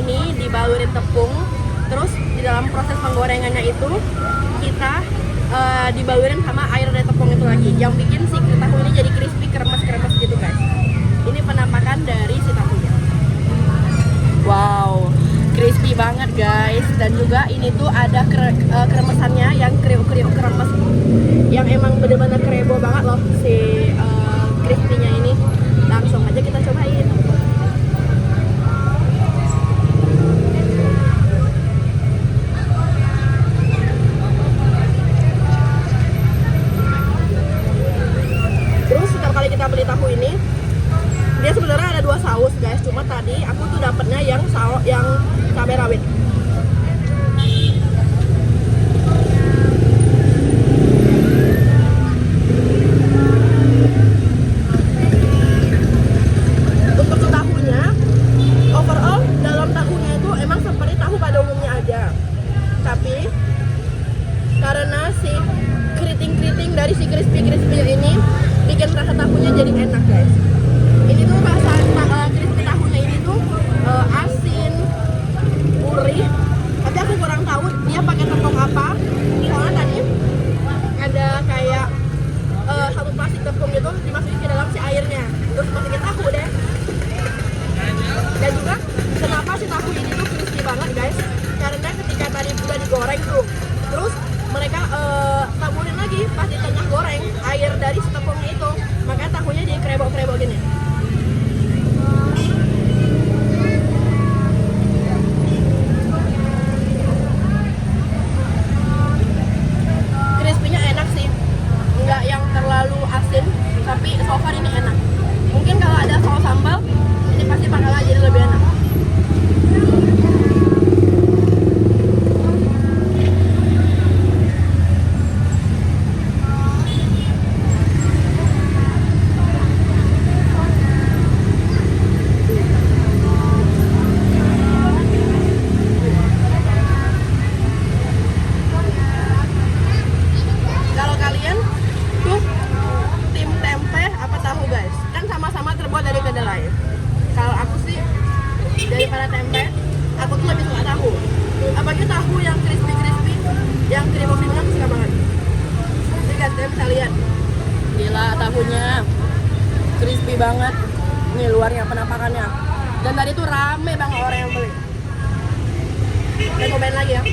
ini dibalurin tepung, terus di dalam proses penggorengannya itu kita dibalurin sama air dari tepung itu lagi, yang bikin si tahu ini jadi crispy, kremes gitu guys. Ini penampakan dari si tahunya. Wow, crispy banget guys. Dan juga ini tuh ada kremesannya yang kriuk-kriuk kremes, yang emang bener-bener krebo banget loh si crispy-nya ini. Langsung aja kita cobain. Terus setiap kali kita beli tahu ini, dia sebenarnya ada 2 saus guys. Cuma tadi aku tuh dapetnya yang cabai rawit. Untuk tahunya, overall dalam tahunya itu emang seperti tahu pada umumnya aja. Tapi karena si keriting-keriting dari si crispy-crispy ini bikin rasa tahunya jadi enak guys. Ini tuh rasa crispy tahunya ini tuh asin, gurih. Tapi aku kurang tahu dia pakai tepung apa. Soalnya tadi ada kayak satu plastik tepung gitu dimasukin ke dalam si airnya, terus masukin tahu deh. Dan juga kenapa si tahu ini tuh crispy banget guys? Karena ketika tadi udah digoreng tuh, terus mereka taburin lagi pas di tengah goreng air dari si tepungnya itu, makanya tahunya jadi krebo-krebo gini. Crispy-nya enak sih, nggak yang terlalu asin, tapi so far ini enak. Mungkin kalau ada saus sambal, ini pasti bakalan jadi lebih enak. Kalau kalian tuh tim tempe apa tahu guys? Kan sama-sama terbuat dari kedelai. Kalau aku sih daripada tempe, aku tuh lebih suka tahu. Apalagi tahu yang crispy-crispy, yang kribo-kribo aku suka banget. Jadi guys, kalian bisa lihat. Gila, tahunya crispy banget. Nih luarnya penampakannya. Dan tadi tuh rame banget orang yang beli. Kita cobain lagi ya.